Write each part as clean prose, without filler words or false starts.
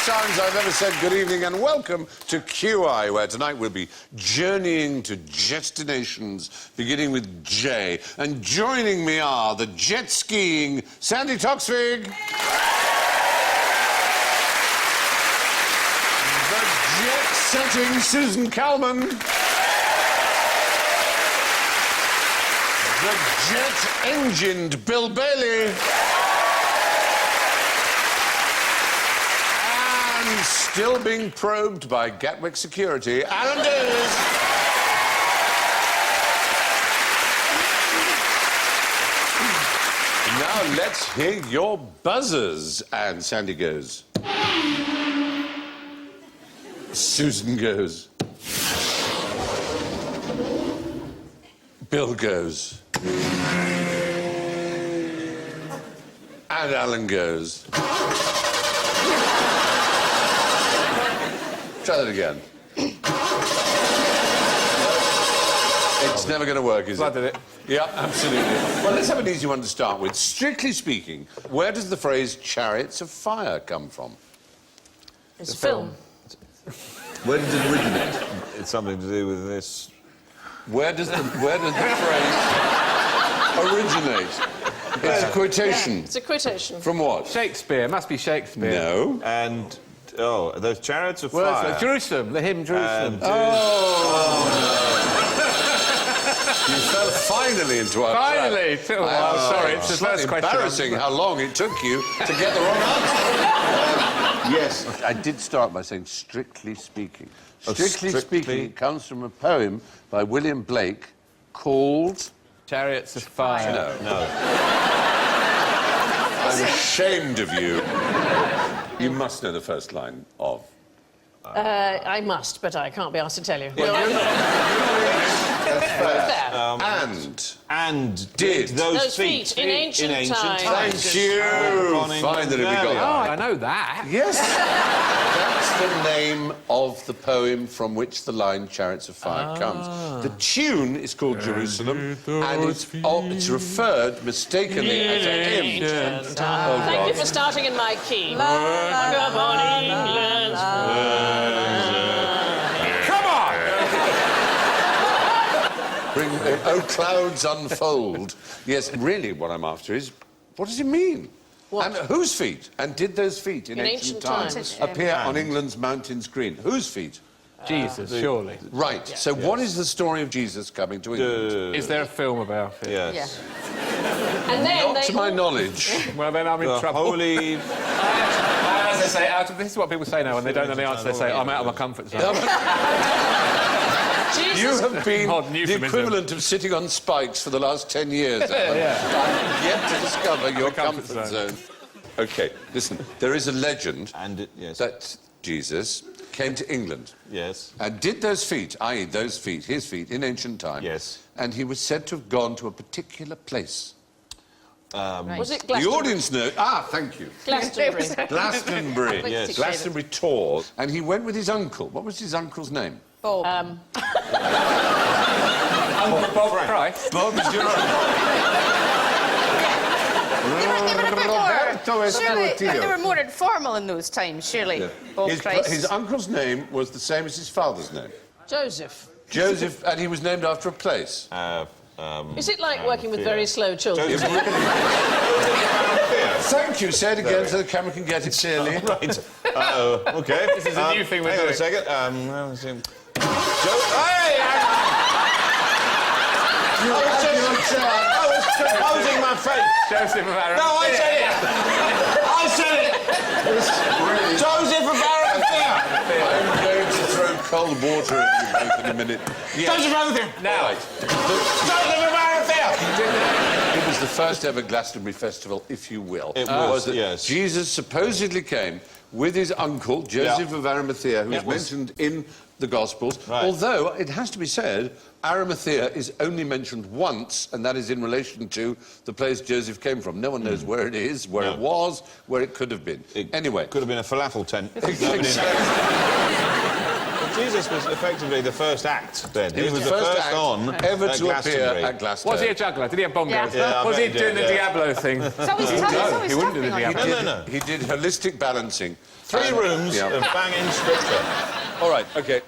Times I've ever said good evening and welcome to КьюАй, where tonight we'll be journeying to destinations beginning with J. And joining me are the jet skiing Sandi Toksvig, the jet setting Susan Calman, the jet engined Bill Bailey. Still being probed by Gatwick security, Alan Davies. Now let's hear your buzzers. And Sandi goes. Susan goes. Bill goes. And Alan goes. Try that again. It's never going to work, is it? Did it? Yeah, absolutely. Well, let's have an easy one to start with. Strictly speaking, where does the phrase Chariots of Fire come from? It's a film. Where does it originate? It's something to do with this. Where does the phrase originate? It's a quotation. Yeah, it's a quotation. From what? Shakespeare. Must be Shakespeare. No. And... Oh, those Chariots of Well, Fire. Jerusalem, the hymn Jerusalem. You fell finally into our Finally! trap. Oh, sorry, it's the slightly first question. embarrassing how long it took you to get the wrong answer. Yes, I did start by saying strictly speaking. Strictly speaking, it comes from a poem by William Blake called... Chariots of Fire. No. I'm ashamed of you. You must know the first line of... I must, but I can't be asked to tell you. And did those feet in ancient times. Thank you. Fine that it got that. I know that. Yes. That's the name of the poem from which the line Chariots of Fire comes. The tune is called Jerusalem, and it's referred mistakenly as a hymn. Thank you for starting in my key. Come on, England's Come on! Bring, oh, clouds unfold. Yes, really what I'm after is, what does it mean? What? And whose feet? And did those feet in ancient times appear on England's mountains green? Whose feet? Jesus, surely. Right. Yeah. So what is the story of Jesus coming to England? Is there a film about it? Yes. Yeah. And then Not to my knowledge. Well, then I'm in trouble. Holy... As they say, this is what people say now when they don't know the answer. They say, I'm out of my comfort zone. You have been the equivalent of sitting on spikes for the last 10 years. I've yet to discover your comfort zone. OK, listen, there is a legend that Jesus came to England. Yes. And did those feet, i.e. those feet, his feet, in ancient times. Yes. And he was said to have gone to a particular place. Was it The audience knows... Ah, thank you. Glastonbury. Glastonbury. Yes. Glastonbury tour. And he went with his uncle. What was his uncle's name? Bob. Uncle Bob Fry. Bob is your Surely, they were more informal in those times, surely. Yeah. Bob Christ. His uncle's name was the same as his father's name. Joseph. Joseph, and he was named after a place. Is it like working with very slow children? Thank you. Say it again so the camera can get it clearly. Right. OK. This is a new thing we're doing. Hang on a second. I was composing my face. Joseph of Arimathea. No, I said it. I said it. Joseph of Arimathea. I'm going to throw cold water at you both in a minute. Joseph of Arimathea. Now. Right. Joseph of Arimathea. It was first ever Glastonbury festival, if you will. It was, that yes. Jesus supposedly came with his uncle, Joseph of Arimathea, who's mentioned in the Gospels. Right. Although, it has to be said, Arimathea is only mentioned once, and that is in relation to the place Joseph came from. No one knows where it is, where it was, where it could have been. Anyway. Could have been a falafel tent. Exactly. Jesus was effectively the first act then. He was the first on ever to appear at Glastonbury. Was he a juggler? Did he have bongos? Yeah. Was he doing the Diablo thing? So he's he wouldn't do the Diablo. No. He did holistic balancing. 3 rooms of banging scripture. All right, OK.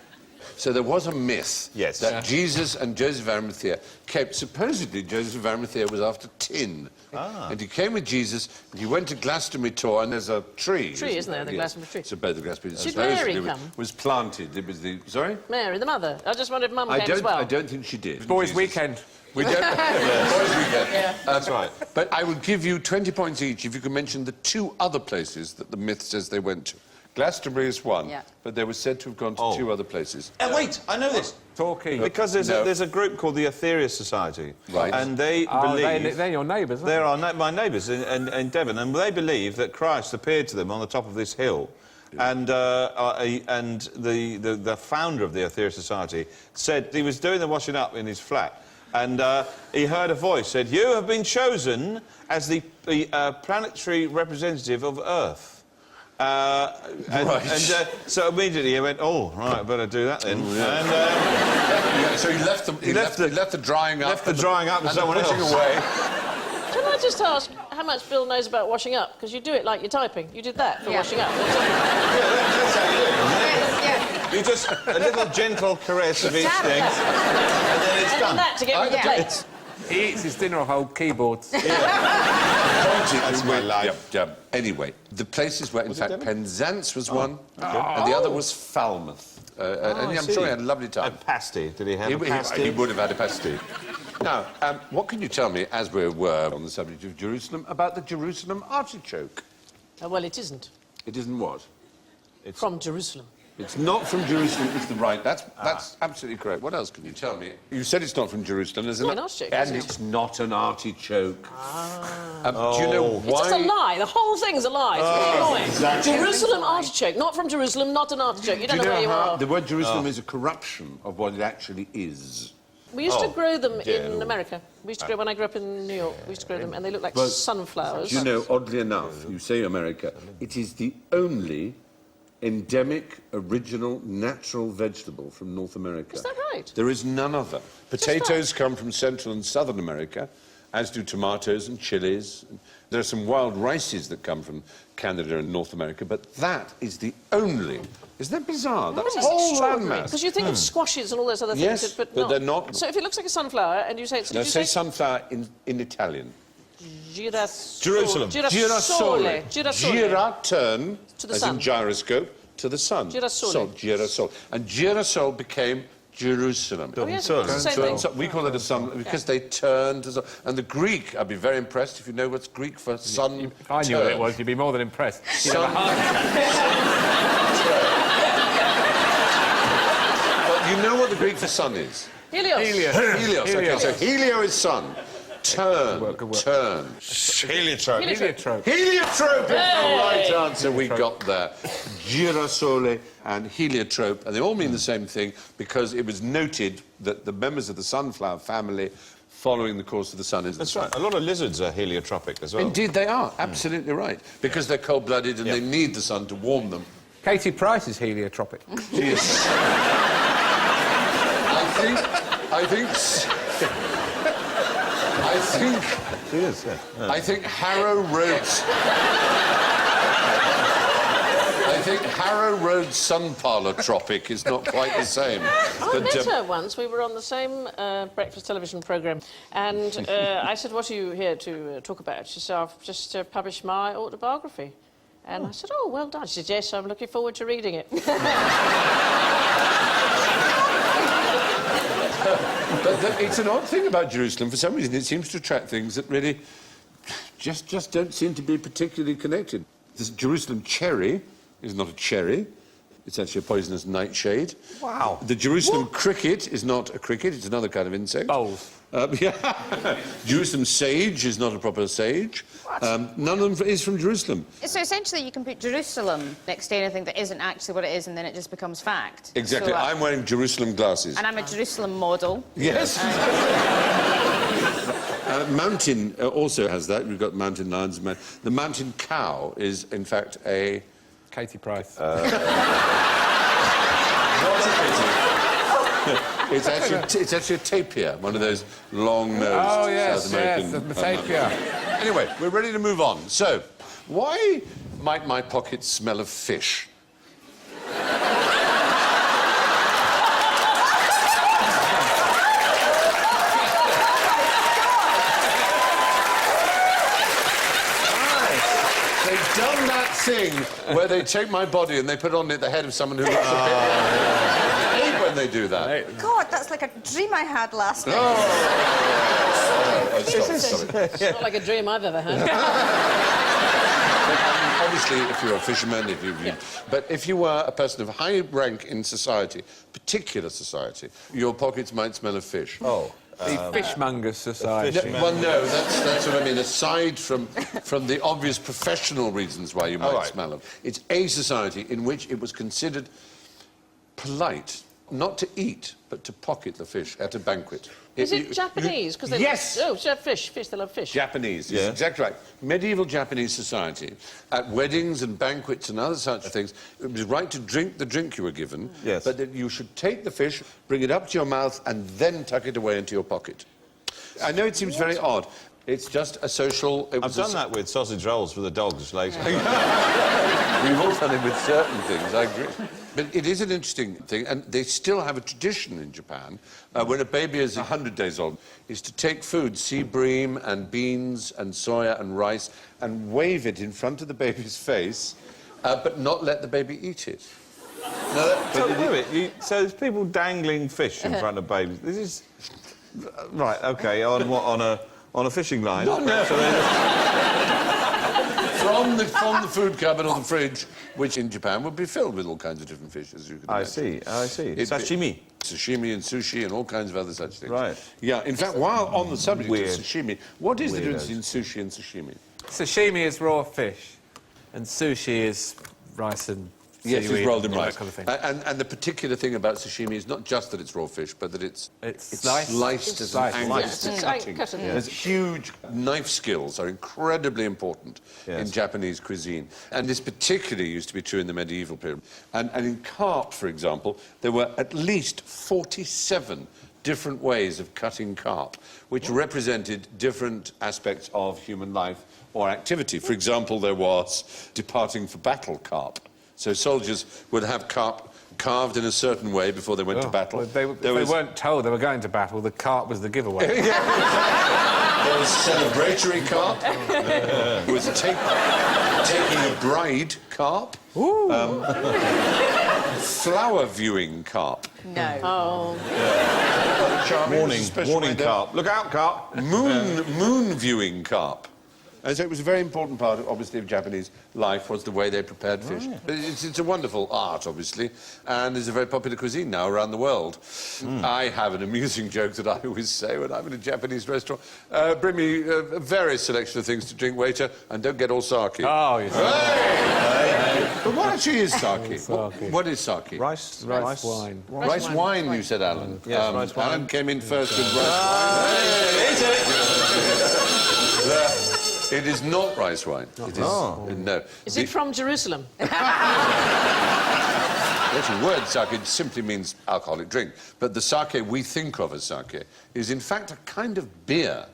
So there was a myth Yes. that Jesus and Joseph of Arimathea came... Supposedly, Joseph of Arimathea was after tin. And he came with Jesus, and he went to Glastonbury Tor, and there's a tree. Isn't there, the Glastonbury tree? So both the Glastonbury Should Mary come? was planted. It was the... Sorry? Mary, the mother. I just wondered if Mum came as well. I don't think she did. Boys' weekend. We don't... Boys' weekend. Yeah. That's right. But I would give you 20 points each if you could mention the 2 other places that the myth says they went to. Glastonbury is one, but they were said to have gone to 2 other places. Wait, I know this. Torquay. Because there's a group called the Aetherius Society. Right. And they believe... They're your neighbours, They're my neighbours in Devon, and they believe that Christ appeared to them on the top of this hill. And the founder of the Aetherius Society said he was doing the washing up in his flat, and he heard a voice said, "You have been chosen as the planetary representative of Earth." So immediately he went, "Oh, right, better do that then." And, so he left the drying up. Left the drying up to someone else. Away. Can I just ask how much Bill knows about washing up? Because you do it like you're typing. You did that for washing up. That's how you do it, isn't it? You just a little gentle caress of each thing, and then it's And done. that to get rid of the plates. He eats his dinner off old keyboards. That's my life. Anyway, the places where, in fact, Penzance was one, and the other was Falmouth. And I'm sure he had a lovely time. A pasty. Did he have a pasty? He would have had a pasty. Now, what can you tell me, as we were on the subject of Jerusalem, about the Jerusalem artichoke? Well, it isn't. It isn't what? From Jerusalem. It's not from Jerusalem, it's the right. That's absolutely correct. What else can you tell me? You said it's not from Jerusalem, isn't it? Not an artichoke, And is it? it's not an artichoke. Do you know why? It's just a lie. The whole thing's a lie. It's really annoying. Jerusalem artichoke. Not from Jerusalem, not an artichoke. You don't know where you are. The word Jerusalem is a corruption of what it actually is. We used to grow them in America. We used to grow, when I grew up in New York, we used to grow them, and they look like sunflowers. You know, oddly enough, you say America, it is the only endemic, original, natural vegetable from North America. Is that right? There is none other. Potatoes come from Central and Southern America, as do tomatoes and chilies. There are some wild rices that come from Canada and North America, but that is the only... Isn't that bizarre? That whole landmass. Because you think of squashes and all those other things, Yes, but but they're not. So if it looks like a sunflower and you say it's... Now, say sunflower in Italian. Jerusalem. Girasole. Gira, turn, To the as sun. in gyroscope, to the sun. Girasole. So, girasole. And girasole became Jerusalem. Oh, yes, it's the same thing. So we call it a sun because they turned to sun. And the Greek, I'd be very impressed if you know what's Greek for sun. If I knew what it was, you'd be more than impressed. Sun. But you know what the Greek for sun is? Helios. Helios. Okay, so helio is sun. Turn. Turn. Heliotrope. Heliotrope. Heliotrope is the right answer we got there. Girasole and heliotrope, and they all mean the same thing because it was noted that the members of the sunflower family following the course of the sun is the That's sun. right. A lot of lizards are heliotropic as well. Indeed, they are. Absolutely right. Because they're cold-blooded and they need the sun to warm them. Katie Price is heliotropic. She is... She is, yeah. I think Harrow Road's... I think Harrow Road sun parlour tropic is not quite the same. I met her once. We were on the same breakfast television programme, and I said, "What are you here to talk about?" She said, "I've just published my autobiography." And I said, "Oh, well done." She said, "Yes, I'm looking forward to reading it." But it's an odd thing about Jerusalem. For some reason, it seems to attract things that really just don't seem to be particularly connected. This Jerusalem cherry is not a cherry. It's actually a poisonous nightshade. Wow. The Jerusalem cricket is not a cricket. It's another kind of insect. Bowls. Yeah. Jerusalem sage is not a proper sage. None of them is from Jerusalem. So essentially you can put Jerusalem next to anything that isn't actually what it is and then it just becomes fact. Exactly. So, I'm wearing Jerusalem glasses. and I'm a Jerusalem model. Yes. Mountain also has that. We've got mountain lions. The mountain cow is, in fact, a... Katie Price. What a pity. It's actually a tapir, one of those long-nosed South American... the tapir. Anyway, we're ready to move on. So, why might my pockets smell of fish? They've done that thing where they take my body and they put on it the head of someone who looks a bit... I hate when they do that. God, that's like a dream I had last night. Stop it. It's not like a dream I've ever had. Obviously, if you're a fisherman, but if you were a person of high rank in society, particular society, your pockets might smell of fish. Oh. The Fishmongers Society. Well, no, that's what I mean. Aside from the obvious professional reasons why you might smell them, it's a society in which it was considered polite not to eat, but to pocket the fish at a banquet. Is it Japanese? Because they yes! Fish, they love fish. Japanese, yeah. Exactly right. Medieval Japanese society, at weddings and banquets and other such things, it was right to drink the drink you were given, yes. but that you should take the fish, bring it up to your mouth, and then tuck it away into your pocket. I know it seems very odd. It's just a social... I've done that with sausage rolls for the dogs later. We've all done it with certain things, I agree. But it is an interesting thing, and they still have a tradition in Japan, when a baby is 100 days old, is to take food, sea bream and beans and soya and rice, and wave it in front of the baby's face, but not let the baby eat it. So there's people dangling fish in front of babies. This is... Right, OK, on what, on a fishing line? No. So from the food cupboard or the fridge, which in Japan would be filled with all kinds of different fish, as you can imagine. I see. Sashimi. Sashimi and sushi and all kinds of other such things. Right. Yeah, in fact, while on the subject of sashimi, what is the Weirdos. difference in sushi and sashimi? Sashimi is raw fish, and sushi is rice and Yes, it's seaweed rolled in and all rice. that kind of thing. And the particular thing about sashimi is not just that it's raw fish, but that it's sliced. sliced as an angle. It's cutting. Cutting. There's huge knife skills are incredibly important Yes. in Japanese cuisine. And this particularly used to be true in the medieval period. And in carp, for example, there were at least 47 different ways of cutting carp, which represented different aspects of human life or activity. For example, there was departing for battle carp. So soldiers would have carp carved in a certain way before they went to battle. Well, they weren't told they were going to battle. The carp was the giveaway. There was celebratory carp. There was taking a bride carp. Flower viewing carp. No. Oh. Warning carp. Look out, carp. Moon viewing carp. And so it was a very important part, obviously, of Japanese life, was the way they prepared fish. It's a wonderful art, obviously, and is a very popular cuisine now around the world. I have an amusing joke that I always say when I'm in a Japanese restaurant. Bring me a various selection of things to drink, waiter, and don't get all sake. Oh, yes. Hey! But what actually is sake? Sake. What is sake? Rice wine. Rice wine, you said, Alan. Yes, rice wine. Alan came in first with rice wine. It is not rice wine. It is, no. Is it from Jerusalem? The actual word sake simply means alcoholic drink, but the sake we think of as sake is in fact a kind of beer.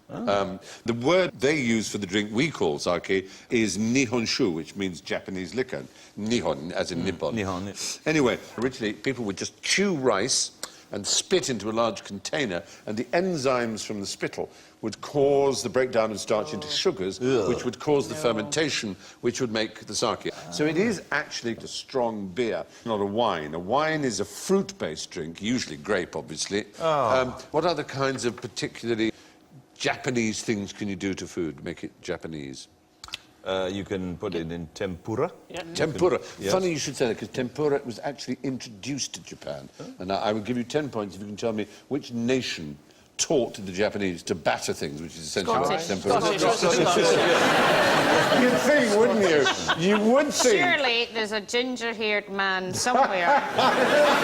The word they use for the drink we call sake is nihonshu, which means Japanese liquor. Nihon, as in Nippon. Nihon, Anyway, originally people would just chew rice and spit into a large container, and the enzymes from the spittle would cause the breakdown of starch into sugars, which would cause the fermentation, which would make the sake. So it is actually a strong beer, not a wine. A wine is a fruit-based drink, usually grape, obviously. What other kinds of particularly Japanese things can you do to food, make it Japanese? You can put it in tempura. Yeah. Tempura. Yes. Funny you should say that, because tempura was actually introduced to Japan. And I will give you 10 points if you can tell me which nation taught the Japanese to batter things, which is essentially Scottish. extemporaneous. Scottish. You'd think, wouldn't you? You would think. Surely there's a ginger-haired man somewhere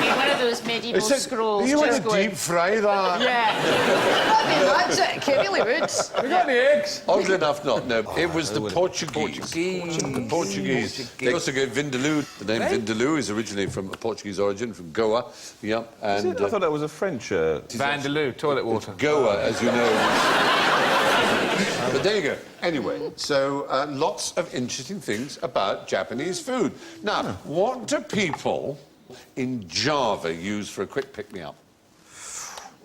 in one of those medieval scrolls. You just would going, deep fry that. yeah. Magic, it really would. We got any eggs? Oddly enough, not. No, it was the Portuguese. The Portuguese. They also gave Vindaloo. The name Vindaloo is originally from a Portuguese origin, from Goa. Yep. And I thought that was a French... Vandaloo, toilet water. Goa, as you know. But there you go. Anyway, so lots of interesting things about Japanese food. Now, what do people in Java use for a quick pick-me-up?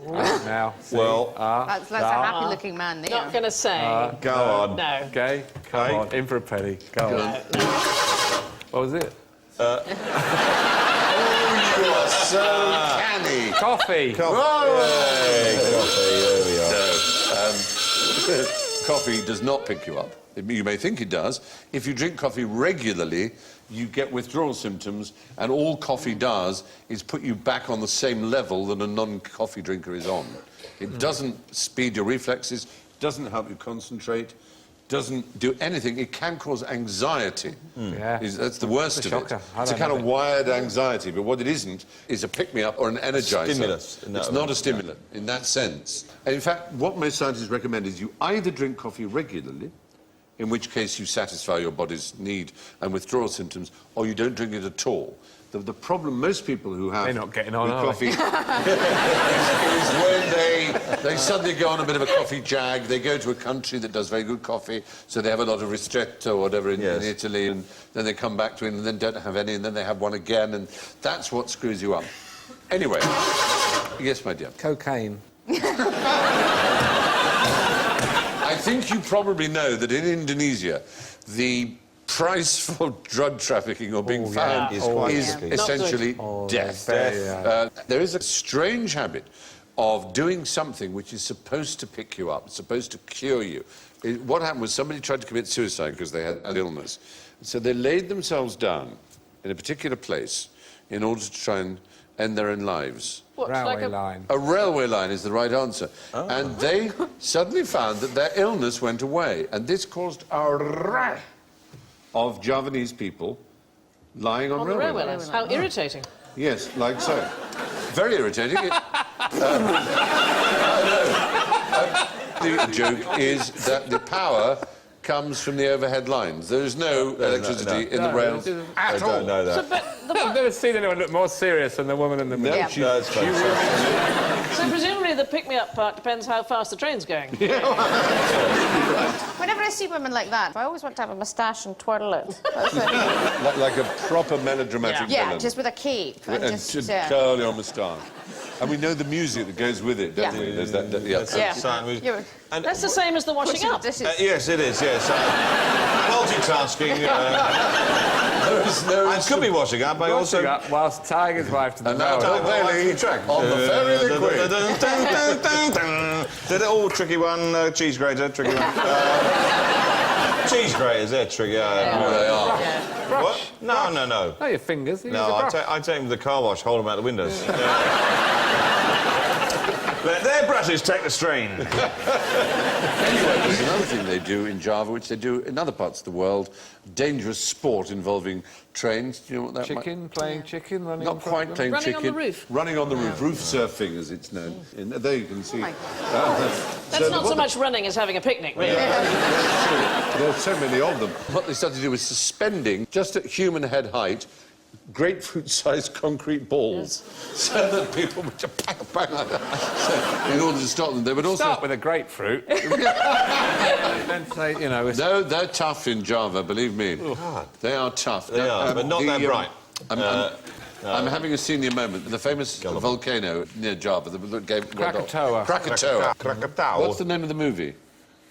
Now, Well, That's a happy-looking man there. Not going to say. go on. No. okay, come on, in for a penny. Go on. What was it? You are so canny. Coffee. Coffee does not pick you up. You may think it does. If you drink coffee regularly, you get withdrawal symptoms, and all coffee does is put you back on the same level that a non-coffee drinker is on. It doesn't speed your reflexes, doesn't help you concentrate, doesn't do anything. It can cause anxiety. Yeah. That's the worst of it. shocker. I It's a don't kind know of it. wired anxiety, but what it isn't is a pick-me-up or an energizer. Stimulus, in that It's way. not a stimulant in that sense. And in fact, what most scientists recommend is you either drink coffee regularly, in which case you satisfy your body's need and withdrawal symptoms, or you don't drink it at all. The problem most people who have They're not getting on, with are coffee is when they suddenly go on a bit of a coffee jag. They go to a country that does very good coffee, so they have a lot of ristretto or whatever in Italy, and then they come back to it and then don't have any, and then they have one again, and that's what screws you up. Anyway, yes, my dear. Cocaine. I think you probably know that in Indonesia, the price for drug trafficking or being found is quite is risky. essentially Oh, death. very, There is a strange habit of doing something which is supposed to pick you up, it's supposed to cure you. What happened was somebody tried to commit suicide because they had an illness. So they laid themselves down in a particular place in order to try and end their own lives. What, Railway like a... line. A railway line is the right answer. And they suddenly found that their illness went away. And this caused a rash of Javanese people lying on On the railway railway lines. lines. How irritating. Yes, like so. Very irritating. The joke is that the power comes from the overhead lines. There is no electricity in the rails I at all. don't know that. I've never seen anyone look more serious than the woman in the middle. Yeah. No, it's fine. So presumably the pick-me-up part depends how fast the train's going. Whenever I see women like that, I always want to have a moustache and twirl it. That's it. Like a proper melodramatic Yeah, villain. just with a cape. And just, to curl your moustache. And we know the music that goes with it, don't Yeah. we? There's that, yeah. You're- And That's the same as the washing up. This is... yes, it is, yes. Multitasking. There is no... I could be washing up, I also... Washing up whilst tying his wife to the And now railway. Tom Bailey on the very liquid. Oh, tricky one. Cheese grater, tricky one. Cheese graters, they're tricky. There they are. What? No. No, your fingers. Use No, a brush. I take them to the car wash, hold them out the windows. Let their brushes take the strain. Anyway, there's another thing they do in Java, which they do in other parts of the world. Dangerous sport involving trains. Do you know what that Chicken, playing chicken, running Not in front quite of playing Running on chicken. the roof. Running on the roof. Roof surfing, as it's known. There you can see. That's not so much running as having a picnic, really. There are so many of them. What they started to do was suspending, just at human head height, grapefruit-sized concrete balls, so that people would just bang, bang like that. So, in order to stop them, they would also... Start with a grapefruit. Then say, you know... No, they're tough in Java, believe me. They are tough. They are, but not that bright. I'm having a senior moment. The famous volcano near Java, the game... Krakatoa. Krakatoa. What's the name of the movie?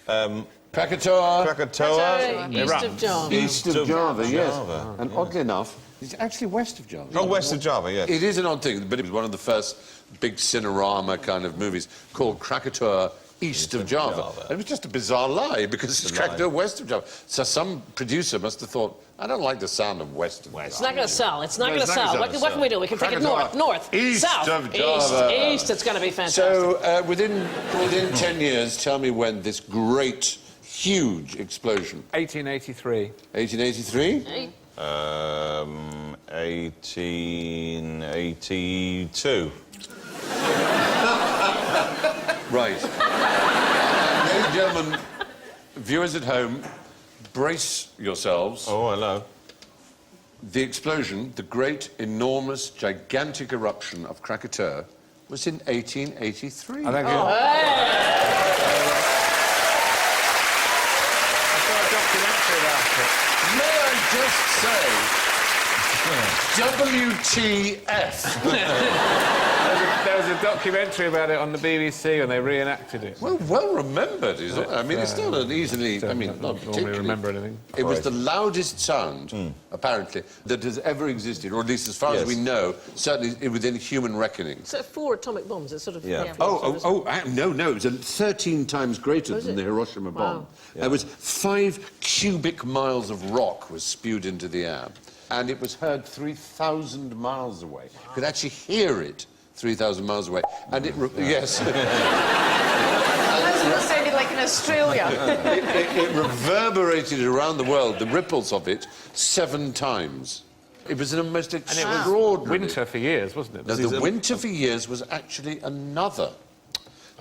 Krakatoa. Krakatoa. East of Java. East of Java, yes. Java. And oddly enough, it's actually west of Java. Oh, west of Java, yes. It is an odd thing, but it was one of the first big cinerama kind of movies called Krakatoa east of Java. It was just a bizarre lie, because it's Krakatoa west of Java. So some producer must have thought, I don't like the sound of west of Java. It's not going to sell. It's not going to sell. What can we do? We can take it north, east south, of Java. east. It's going to be fantastic. So within 10 years, tell me when this great, huge explosion. 1883. 1883? 1882. Right. Ladies and gentlemen, viewers at home, brace yourselves. Oh, hello. The explosion, the great, enormous, gigantic eruption of Krakatoa, was in 1883. I think I saw a documentary about it. May I just say, WTF? There was a documentary about it on the BBC and they reenacted it. Well remembered, isn't it? I mean, it's not an easily... I mean, not normally particularly... remember anything. It was the loudest sound, apparently, that has ever existed, or at least as far as we know, certainly within human reckoning. So 4 atomic bombs. It's sort of... Yeah. No, it was 13 times greater than the Hiroshima bomb. Wow. It was 5 cubic miles of rock was spewed into the air. And it was heard 3,000 miles away. You could actually hear it 3,000 miles away. And it... Yes. That's what it sounded like in Australia. it reverberated around the world, the ripples of it, 7 times. It was an most extraordinary... Winter for years, wasn't it? No, the winter for years was actually another.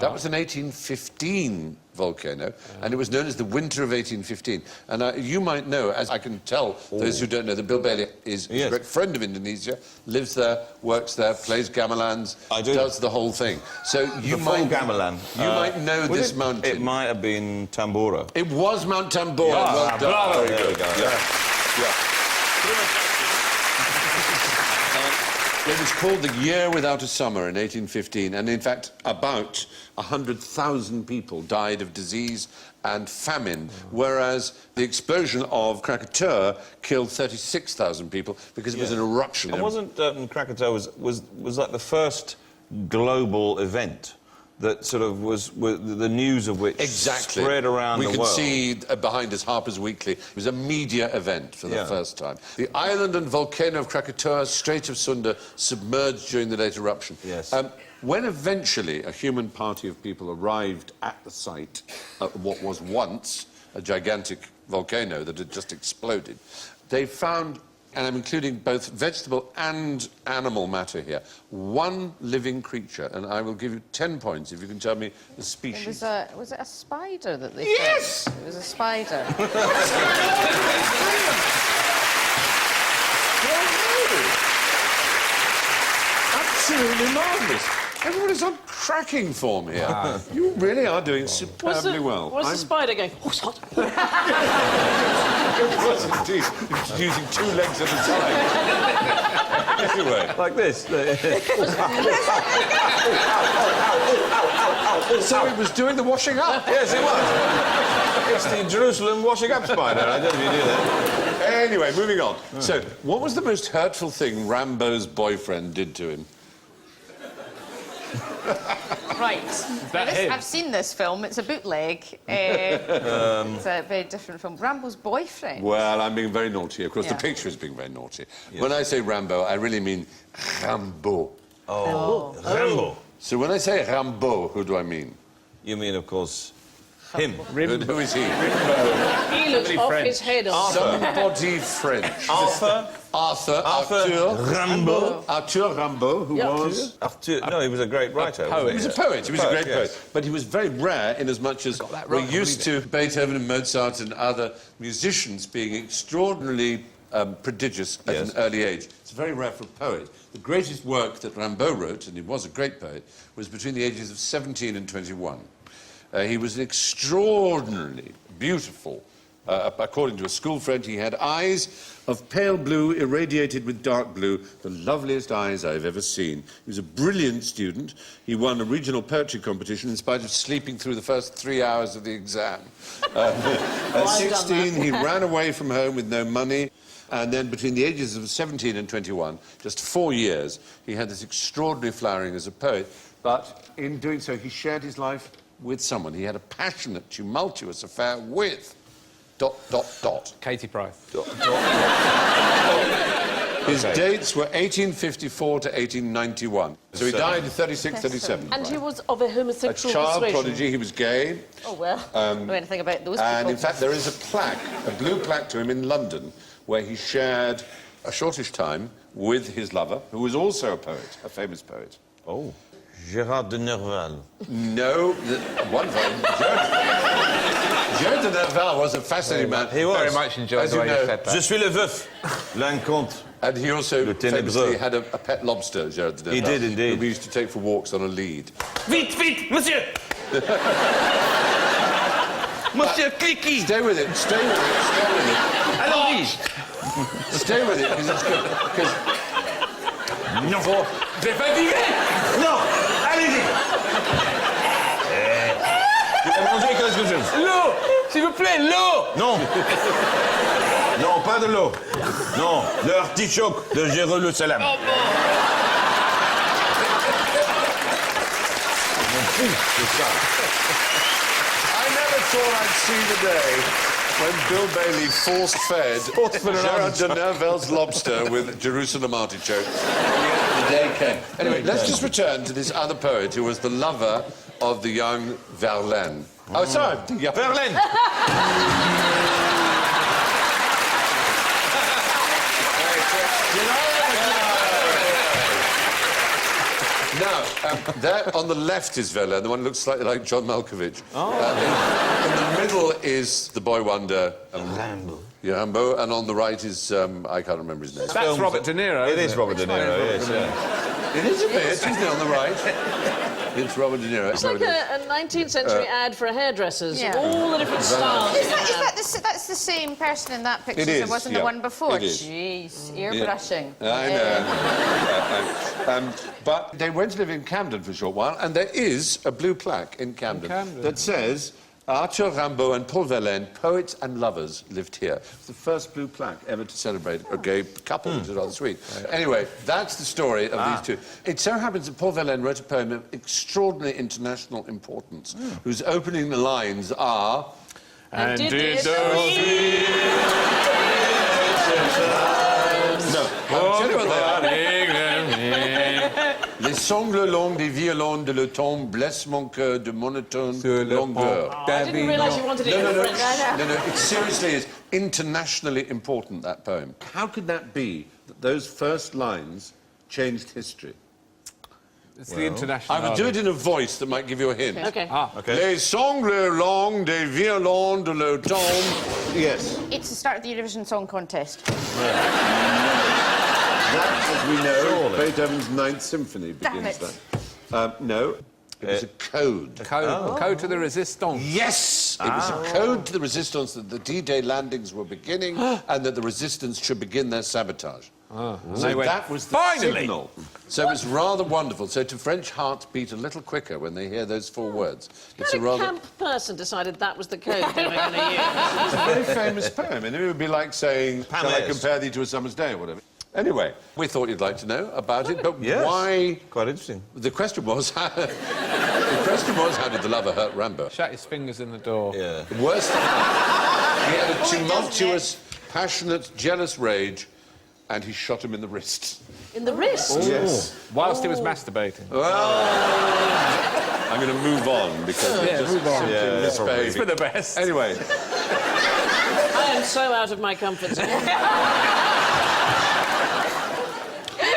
That was an 1815 volcano, and it was known as the Winter of 1815. And you might know, as I can tell those who don't know, that Bill Bailey is a great friend of Indonesia, lives there, works there, plays gamelans, does the whole thing. So you might... gamelan. You might know this mountain. It might have been Tambora. It was Mount Tambora. Well done. Bravo. There we go. It was called the Year Without a Summer in 1815, and in fact, about 100,000 people died of disease and famine, whereas the explosion of Krakatoa killed 36,000 people because it was an eruption. And wasn't Krakatoa was like the first global event that sort of was the news of which spread around the world. We can see behind us Harper's Weekly. It was a media event for the first time. The island and volcano of Krakatoa, Strait of Sunda, submerged during the late eruption. Yes. When eventually a human party of people arrived at the site of what was once a gigantic volcano that had just exploded, they found, and I'm including both vegetable and animal matter here, 1 living creature, and I will give you 10 points if you can tell me the species. Was it a spider that they Yes! found? It was a spider. Absolutely marvellous. Everyone is on cracking form here. You really are doing superbly well. Was the spider going... Oh, it's hot. It was indeed. It was using 2 legs at a time. Anyway. Like this. So it was doing the washing up. Yes, it was. It's the Jerusalem washing up spider. I don't know if you knew that. Anyway, moving on. So, what was the most hurtful thing Rambo's boyfriend did to him? Right. that him? I've seen this film. It's a bootleg. It's a very different film. Rambo's boyfriend. Well, I'm being very naughty. Of course, the picture is being very naughty. When I say Rambo, I really mean Rambo. Rambo. So when I say Rambo, who do I mean? You mean, of course, him. Who is he? He looks off his head on. Somebody French. Arthur Rambo. Arthur Rambo, who was... Arthur, no, he was a great writer. He was a poet. He was a great yes. poet. But he was very rare in as much as we're used to Beethoven and Mozart and other musicians being extraordinarily prodigious at an early age. It's very rare for a poet. The greatest work that Rambo wrote, and he was a great poet, was between the ages of 17 and 21. He was an extraordinarily beautiful, according to a school friend, he had eyes of pale blue irradiated with dark blue, the loveliest eyes I've ever seen. He was a brilliant student. He won a regional poetry competition in spite of sleeping through the first 3 hours of the exam. At 16, he ran away from home with no money. And then between the ages of 17 and 21, just 4 years, he had this extraordinary flowering as a poet. But in doing so, he shared his life with someone. He had a passionate, tumultuous affair with... ... Katie Price. His dates were 1854 to 1891. So he died in 36, 37. And he was of a A homosexual child persuasion. prodigy, he was gay. Oh, well. I don't know anything about those And people. in fact, there is a plaque, a blue plaque to him in London, where he shared a shortish time with his lover, who was also a poet, a famous poet. Oh. Gérard de Nerval. No, one time. Gérard de Nerval was a fascinating man. He was. Very much enjoyed As the you way know. you said that. Je suis le veuf. L'un compte. And he also Le ténébreux. famously had a pet lobster, Gérard de Nerval. He did indeed. Who we used to take for walks on a lead. Vite, vite, monsieur! Monsieur Clicky! Stay with it, stay with it, stay with it. Allons-y! Stay with it, because it's good. Because Non! J'ai fatigué! Non! Allez-y! Mangez quelque chose. L'eau! S'il vous plaît, l'eau! Non. Non, pas de l'eau. Non, de l'artichoke de Jérusalem. Oh, bon. I never thought I'd see the day when Bill Bailey force-fed Gérard de Nerval's lobster with Jerusalem artichoke. The day came. Anyway, let's just return to this other poet who was the lover of the young Verlaine. Oh, sorry, the young... Verlaine. Now, there on the left is Verlaine, the one who looks slightly like John Malkovich. Oh. In the middle is the boy wonder... Rambo. Rambo, and on the right is... I can't remember his name. That's Robert De Niro. It isn't is Robert De Niro, yes, yeah. It is a bit, isn't it, on the right? It's Robert De Niro. It's like a 19th century ad for hairdressers. Yeah. All the different styles. Is that's the same person in that picture It as is, it was in yeah. the one before? It is. Jeez, ear-brushing. I know. But they went to live in Camden for a short while, and there is a blue plaque in Camden, that says, Arthur Rambo and Paul Verlaine, poets and lovers, lived here. It's the first blue plaque ever to celebrate a gay couple, which is rather sweet. Anyway, that's the story of these two. It so happens that Paul Verlaine wrote a poem of extraordinary international importance, whose opening lines are... And did those No, I'll tell you what they are. Les sangles longues des violons de l'automne blessent mon cœur de monotone longueur. I didn't realise you wanted it in French. No, it seriously is internationally important, that poem. How could that be that those first lines changed history? It's the international. I will do it in a voice that might give you a hint. Okay. Okay. Les sangles longues des violons de l'automne. Yes. It's the start of the Eurovision Song Contest. That, as we know, Beethoven's Ninth Symphony begins Damn it. that. No, it was a code. Code to the resistance. Yes! It was a code to the resistance that the D-Day landings were beginning and that the resistance should begin their sabotage. So they went, that was the "Finally!" signal. So it was rather wonderful. So to French hearts beat a little quicker when they hear those four words. It's a What rather... camp person decided that was the code they were going to use? It's a very famous poem, and it would be like saying, shall I compare thee to a summer's day, or whatever. Anyway, we thought you'd like to know about it, but Yes. why... Quite interesting. The question was, how did the lover hurt Rambo? Shut his fingers in the door. Yeah. The worst thing, he had a tumultuous, passionate, jealous rage, and he shot him in the wrist. In the wrist? Yes. Whilst he was masturbating. Well, I'm going to move on, because Yeah, move on. this baby. It's for the best. Anyway, I am so out of my comfort zone.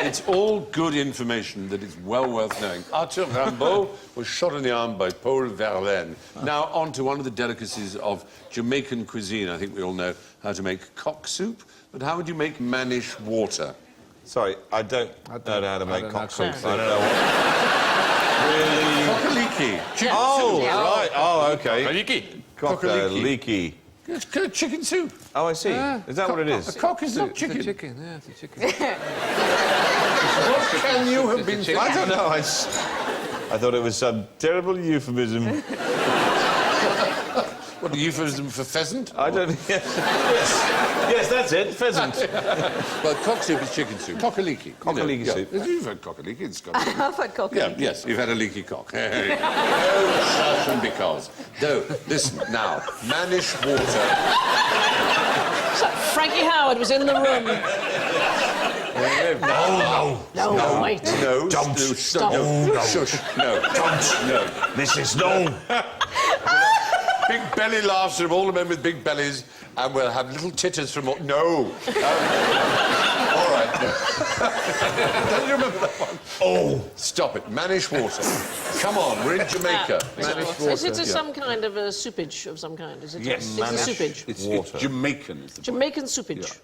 it's all good information that is well worth knowing. Arthur Rambo was shot in the arm by Paul Verlaine. Now, on to one of the delicacies of Jamaican cuisine. I think we all know how to make cock soup, but how would you make manish water? Sorry, I don't know how to make know cock cock soup. soup. I don't know what... Really? Cockaliki. Oh, right. Oh, OK. Leaky. Cockaliki. It's chicken soup. Oh, I see. Is that what it is? A cock is not It's chicken. a chicken, yeah, it's a chicken. What can you have been I don't know. I thought it was some terrible euphemism. Well, What, a euphemism for pheasant? I don't... Yes, that's it, pheasant. Well, cock soup is chicken soup. Cock-a-leekie. Cock-a-leekie soup. You've had cock-a-leekie in Scotland. I've had coffee. Yeah, yes, you've had a leaky cock. No shush and because. Though, listen, now, mannish water... Frankie Howard was in the room. No, wait. No, Don't. Stop. No, shush, no. Don't. No. Mrs. No. Big belly laughter of all the men with big bellies, and we'll have little titters from all... No. All right. Don't you remember that one? Oh. Stop it. Mannish water. Come on, we're in Jamaica. Mannish water. Is it Yeah. some kind of a soupage of some kind? Is it? Yes, It's a mannish. soupage. It's Water. Jamaican. Is the point. Jamaican soupage.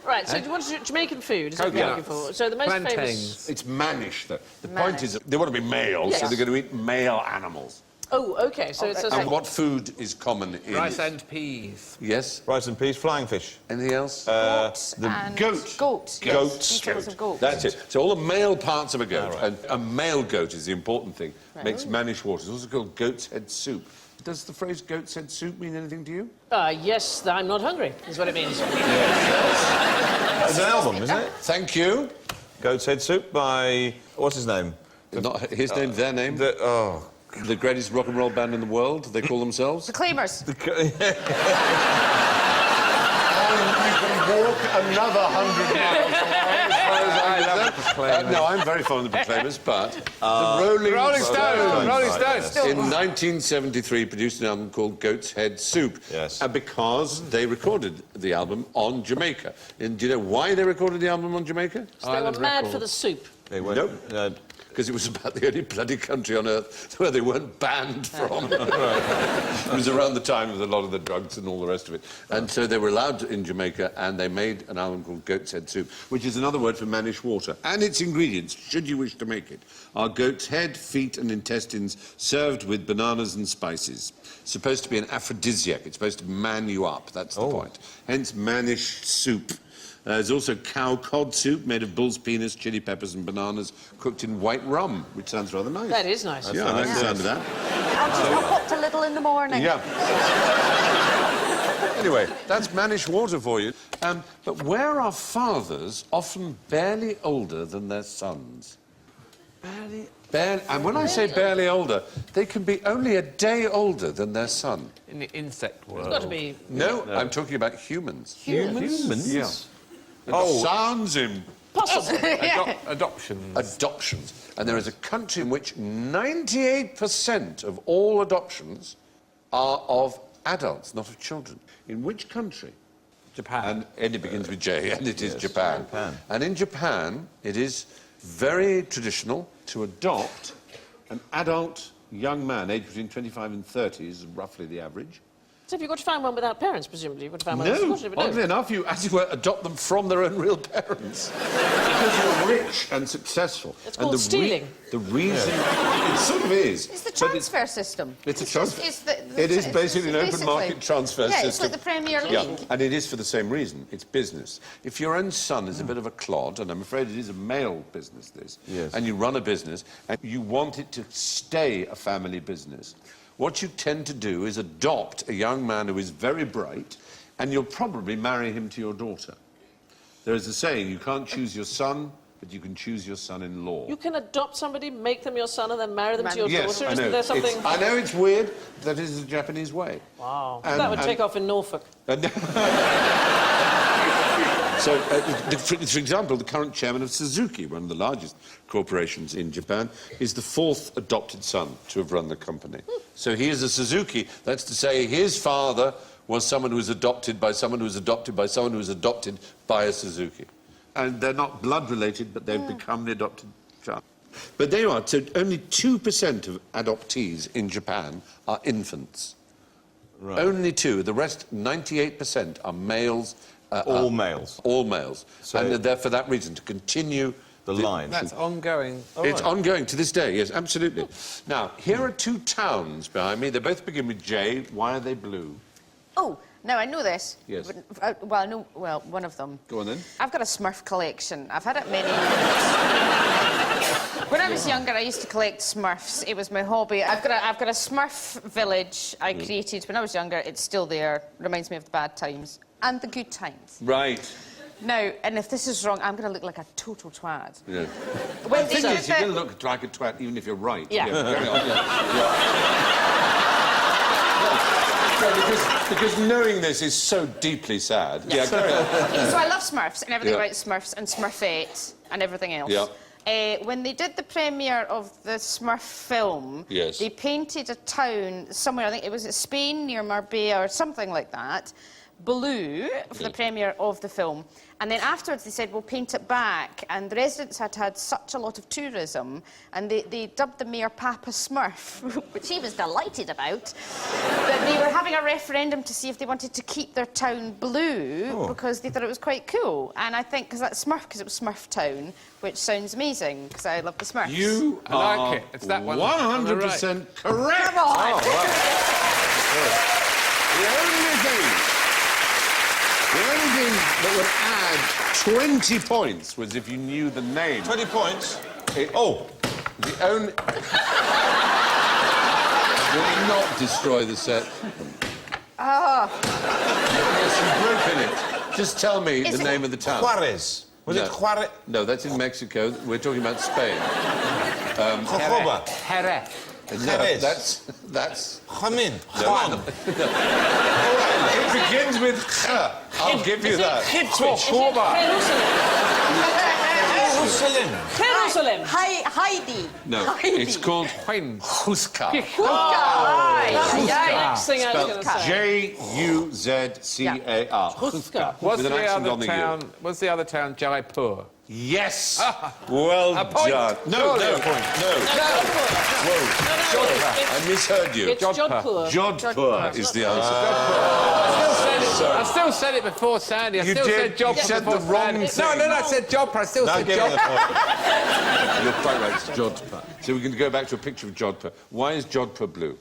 Right, so what is Jamaican food? Is what you're looking for? So the most famous... Plantains. It's mannish, though. The point is that they want to be male, so Yes. they're going to eat male animals. Oh, OK, so it's a... And what food is common in... Rice and peas. Yes? Rice and peas, flying fish. Anything else? Goats the and goat. Goat. yes. Goats. Details of goats. That's it. So all the male parts of a goat, and a male goat is the important thing, makes mannish water. It's also called goat's head soup. Does the phrase goat's head soup mean anything to you? Yes, I'm not hungry, is what it means. It's an album, isn't it? Thank you. Goat's Head Soup by... What's his name? Not his name, their name. The greatest rock and roll band in the world, they call themselves. The Claimers. And you can walk another 100 miles away. No, I'm very fond of the Proclaimers, but the Rolling Stones. Rolling Stones. in 1973 produced an album called Goat's Head Soup. Yes. Because they recorded the album on Jamaica. And do you know why they recorded the album on Jamaica? They were mad for the soup. They went... Nope. Because it was about the only bloody country on earth where they weren't banned from. It was around the time of a lot of the drugs and all the rest of it. And so they were allowed in Jamaica, and they made an album called Goat's Head Soup, which is another word for mannish water. And its ingredients, should you wish to make it, are goat's head, feet and intestines served with bananas and spices. Supposed to be an aphrodisiac. It's supposed to man you up. That's the point. Hence mannish soup. There's also cow cod soup made of bull's penis, chili peppers and bananas, cooked in white rum, which sounds rather nice. That is nice. Yeah, I like the sound of that. I'll just knock up to Little in the morning. Yeah. Anyway, that's mannish water for you. But where are fathers often barely older than their sons? Barely... And when I say barely older, they can be only a day older than their son. In the insect world. It's got to be... No, I'm talking about humans. Humans? Yeah. Sounds impossible. Adoptions. Adoptions. And there is a country in which 98% of all adoptions are of adults, not of children. In which country? Japan. And it begins with J, and it is yes, Japan. Japan. And in Japan, it is very traditional to adopt an adult young man, aged between 25 and 30 is roughly the average. So if you've got to find one without parents, presumably, you've got to find one No, without children. oddly enough, you, as it were, adopt them from their own real parents. Because you're rich and successful. It's called stealing. The reason... It sort of is. It's the transfer system. It's a transfer. It is basically an open market transfer system. Yeah, it's like the Premier League. Yeah, and it is for the same reason. It's business. If your own son is a bit of a clod, and I'm afraid it is a male business, this, and you run a business, and you want it to stay a family business, what you tend to do is adopt a young man who is very bright, and you'll probably marry him to your daughter. There is a saying, you can't choose your son, but you can choose your son-in-law. You can adopt somebody, make them your son, and then marry them to your Yes, daughter? I know. Isn't there something... I know it's weird, that is the Japanese way. Wow. That would take off in Norfolk. So, for example, the current chairman of Suzuki, one of the largest corporations in Japan, is the fourth adopted son to have run the company. So he is a Suzuki. That's to say his father was someone who was adopted by someone who was adopted by someone who was adopted by a Suzuki. And they're not blood-related, but they've become the adopted child. But there you are. So only 2% of adoptees in Japan are infants. Right. Only 2. The rest, 98%, are males. All males? All males. So and they're there for that reason, to continue... The line. That's ongoing. It's ongoing to this day, yes, absolutely. Now, here are 2 towns behind me. They both begin with J. Why are they blue? Oh, now I know this. Yes. Well, I know, one of them. Go on then. I've got a Smurf collection. I've had it many years. When I was younger, I used to collect Smurfs. It was my hobby. I've got a Smurf village I created when I was younger. It's still there. Reminds me of the bad times and the good times. Right. Now, and if this is wrong, I'm going to look like a total twat. Yeah. When The thing is, you're going to look like a twat even if you're right. Yeah. Carry on. Because knowing this is so deeply sad. Yeah, carry on. So I love Smurfs and everything Yeah. about Smurfs and Smurfette and everything else. Yeah. When they did the premiere of the Smurf film, Yes. they painted a town somewhere, I think it was Spain, near Marbella or something like that, blue for the premiere of the film. And then afterwards they said, we'll paint it back. And the residents had had such a lot of tourism, and they dubbed the mayor Papa Smurf, which he was delighted about, that they were having a referendum to see if they wanted to keep their town blue because they thought it was quite cool. And I think, because that's Smurf, because it was Smurf Town, which sounds amazing, because I love the Smurfs. You I like are it. It's that one on the 100% correct. Come on! The only thing that would add 20 points was if you knew the name. 20 points. The only... Will it not destroy the set? There's some broke in it. Just tell me Is the it name of the town. Juarez. Was No. it Juarez? No, that's in Mexico. We're talking about Spain. Jojoba. Jerez. No, Jerez. that's... Jamin. Juan. It begins with Ch. I'll give you that. Corba. Jerusalem. Jerusalem. Heidi. No, Heidi. it's called Cusca. Next thing I was going to say. J-U-Z-C-A-R. Cusca. What's With an the accent other on the U. town? What's the other town? Jaipur. Yes. Well A point. done. No. Surely a point. Whoa. I misheard you. It's Jodhpur. Jodhpur is the answer. I still said it before Sandy. I You still did. said Jodhpur You said before the wrong Sandy. thing. No, I said Jodhpur. I still Now said give me the Jodhpur. point. You're quite right. It's Jodhpur. So we can go back to a picture of Jodhpur. Why is Jodhpur blue?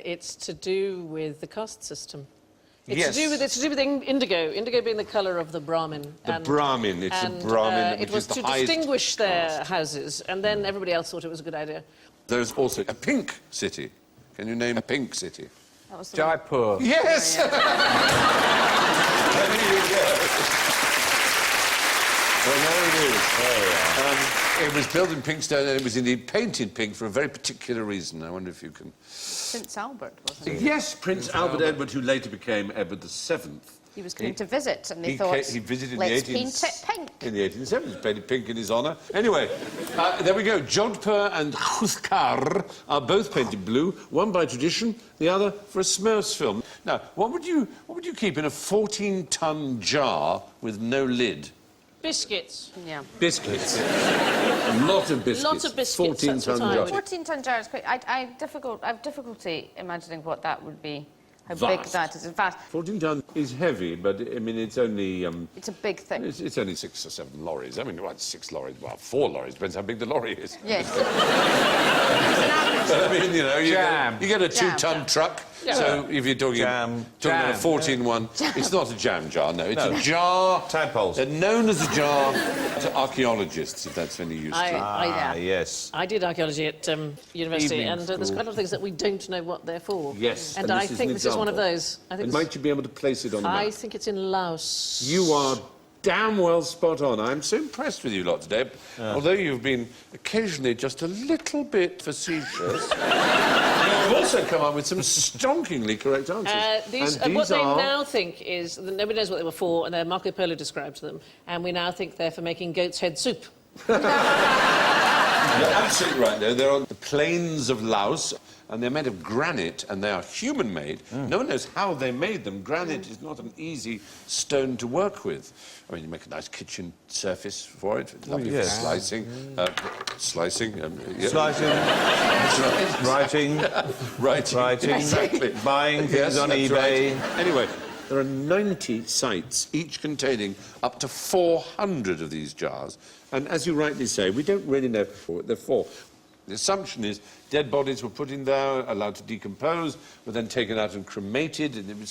It's to do with the caste system. It's Yes. to do with indigo. Indigo being the colour of the Brahmin. The Brahmin. It's a Brahmin, which it was is the to highest distinguish their houses, and then everybody else thought it was a good idea. There's also a pink city. Can you name a pink city? That was the one. Jaipur. Yes! There you go. Well, there it is. It was built in pink stone and it was indeed painted pink for a very particular reason. I wonder if you can... Prince Albert, wasn't it? Yes, Prince Albert Edward, who later became Edward VII. He was coming to visit, and they He thought, he visited let's in the paint it pink. In the 1870s, painted pink in his honour. Anyway, there we go. Jodhpur and Khuskar are both painted blue, one by tradition, the other for a Smurfs film. Now, what would you keep in a 14-ton jar with no lid? Biscuits. Yeah. Biscuits. A lot of biscuits. Lots of biscuits, that's what 14-ton I jar. would- 14-ton jar is quite... I have difficulty imagining what that would be. How Vast. big that is. Vast. 14-ton is heavy, but, I mean, it's only... It's a big thing. It's only 6 or 7 lorries. I mean, well, 6 lorries, well, 4 lorries, depends how big the lorry is. Yes. But I mean, you know, you get a Jam. 2-ton truck. Yeah. So if you're talking about a 14 one, it's not a jam jar, no. It's a jar... Tadpoles. Known as a jar to archaeologists, if that's any use to you. Yes. I did archaeology at university, Evening and there's school. quite a lot of things that we don't know what they're for. Yes, And and I this is think an this is one of example. those. I think And might you be able to place it on the map? I think it's in Laos. You are damn well spot on. I'm so impressed with you lot today. Although you've been occasionally just a little bit facetious, you've also come up with some stonkingly correct answers. These, And what they are... now think is that nobody knows what they were for, and Marco Polo described them, and we now think they're for making goat's head soup. You're absolutely right, though. They're on the plains of Laos, and they're made of granite, and they are human-made. No one knows how they made them. Granite is not an easy stone to work with. I mean, you make a nice kitchen surface for it. Lovely for slicing. Slicing. Yeah. Slicing. Writing. Writing. Exactly. Buying things on that's eBay. right. Anyway, there are 90 sites, each containing up to 400 of these jars. And as you rightly say, we don't really know what they're for. The assumption is Dead bodies were put in there, allowed to decompose, were then taken out and cremated, and it was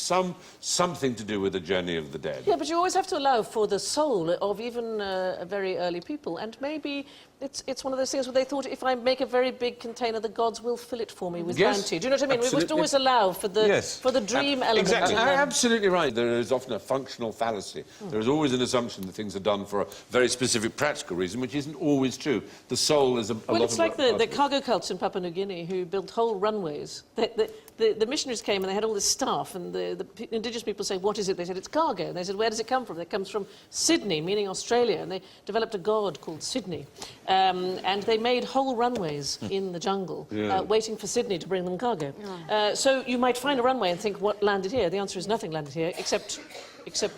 something to do with the journey of the dead. Yeah, but you always have to allow for the soul of even very early people, and maybe it's one of those things where they thought, if I make a very big container, the gods will fill it for me with bounty. Do you know what I mean? We must always allow for the dream element. Exactly. Absolutely right. There is often a functional fallacy. There is always an assumption that things are done for a very specific practical reason, which isn't always true. The soul is a lot of... Well, it's like the cargo cults in Papua New Guinea who built whole runways. The missionaries came and they had all this stuff, and the indigenous people say, what is it? They said, it's cargo. And they said, where does it come from? It comes from Sydney, meaning Australia. And they developed a god called Sydney. And they made whole runways in the jungle, waiting for Sydney to bring them cargo. So you might find a runway and think, what landed here? The answer is nothing landed here, except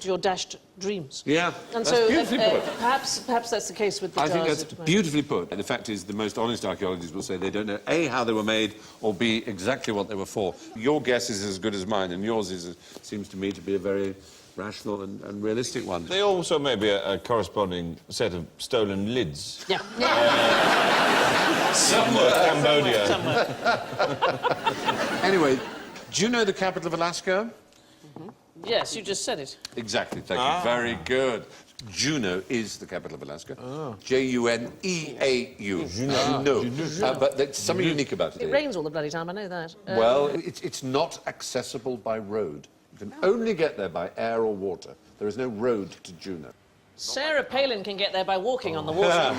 your dashed dreams. Yeah, and that's so beautifully put. Perhaps that's the case with the I think jars that's at the moment. beautifully put. And the fact is, the most honest archaeologists will say they don't know, A, how they were made, or B, exactly what they were for. Your guess is as good as mine, and yours seems to me to be a very rational and realistic one. They also may be a corresponding set of stolen lids. Yeah. Somewhere. Cambodia. Anyway, do you know the capital of Alaska? Yes, you just said it. Exactly, thank you. Very good. Juneau is the capital of Alaska. Juneau. Juneau. But there's something unique about it. It rains all the bloody time, I know that. Well, it's not accessible by road. You can only get there by air or water. There is no road to Juneau. Sarah Palin can get there by walking on the water.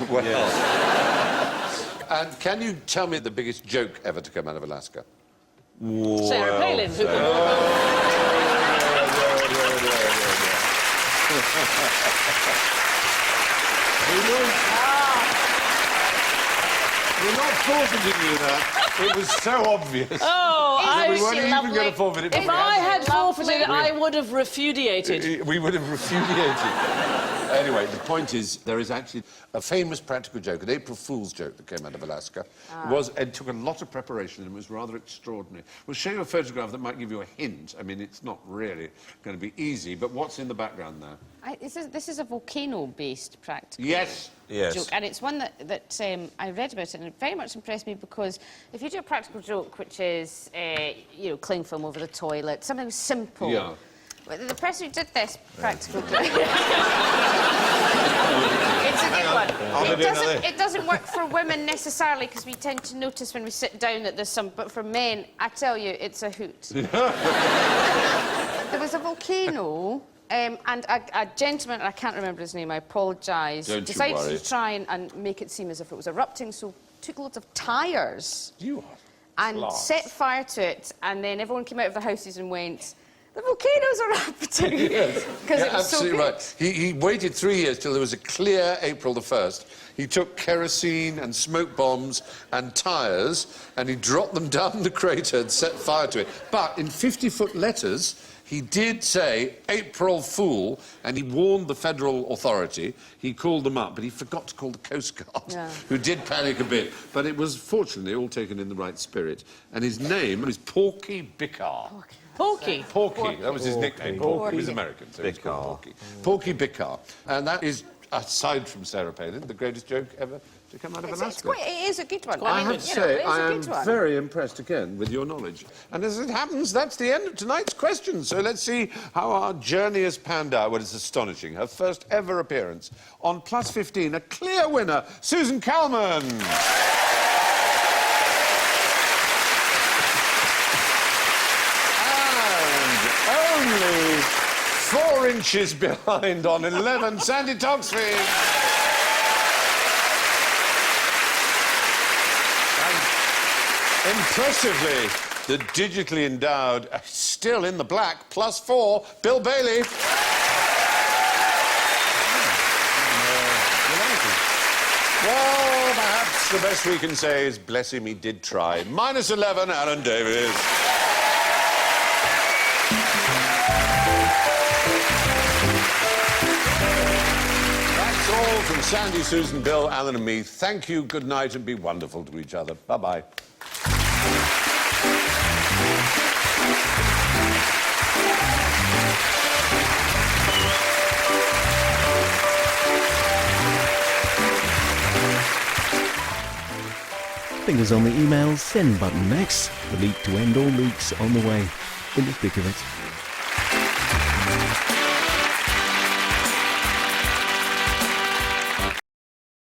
And can you tell me the biggest joke ever to come out of Alaska? Sarah Palin, who can walk on... We're not forfeiting you that. It was so obvious. Oh, we weren't even going to forfeit it. If I had forfeited, I would have refudiated. We would have refudiated. Anyway, the point is, there is actually a famous practical joke, an April Fool's joke that came out of Alaska. It took a lot of preparation and it was rather extraordinary. We'll show you a photograph that might give you a hint. I mean, it's not really going to be easy, but what's in the background there? This is a volcano-based practical Yes. joke, and it's one that I read about it, and it very much impressed me because if you do a practical joke, which is, cling film over the toilet, something simple. Yeah. The person who did this practical joke... it's a good one. It doesn't work for women necessarily, because we tend to notice when we sit down that there's some... But for men, I tell you, it's a hoot. There was a volcano... and a gentleman, I can't remember his name, I apologise, decided to try and make it seem as if it was erupting, so took loads of tyres and set fire to it, and then everyone came out of their houses and went, the volcano's erupting! Because it was so good. Right. He waited 3 years till there was a clear April the 1st. He took kerosene and smoke bombs and tyres, and he dropped them down the crater and set fire to it. But in 50-foot letters... he did say, April Fool, and he warned the federal authority. He called them up, but he forgot to call the Coast Guard, who did panic a bit. But it was, fortunately, all taken in the right spirit. And his name is Porky Bicar. Porky? Porky. That was his nickname. Porky. He was American, so he was called Porky. Porky Bicar. And that is, aside from Sarah Palin, the greatest joke ever to come out of Alaska. It is a good one. I have to say, I am very impressed again with your knowledge. And as it happens, that's the end of tonight's questions. So let's see how our journey has panned out. Well, it's astonishing. Her first ever appearance on Plus 15, a clear winner, Susan Calman. And only 4 inches behind on 11, Sandi Toksvig. Impressively, the digitally endowed, still in the black, +4, Bill Bailey. Well, perhaps the best we can say is, bless him, he did try. -11, Alan Davies. That's all from Sandi, Susan, Bill, Alan and me. Thank you, good night, and be wonderful to each other. Bye-bye. Fingers on the email send button next. The leak to end all leaks on the way. In the thick of it.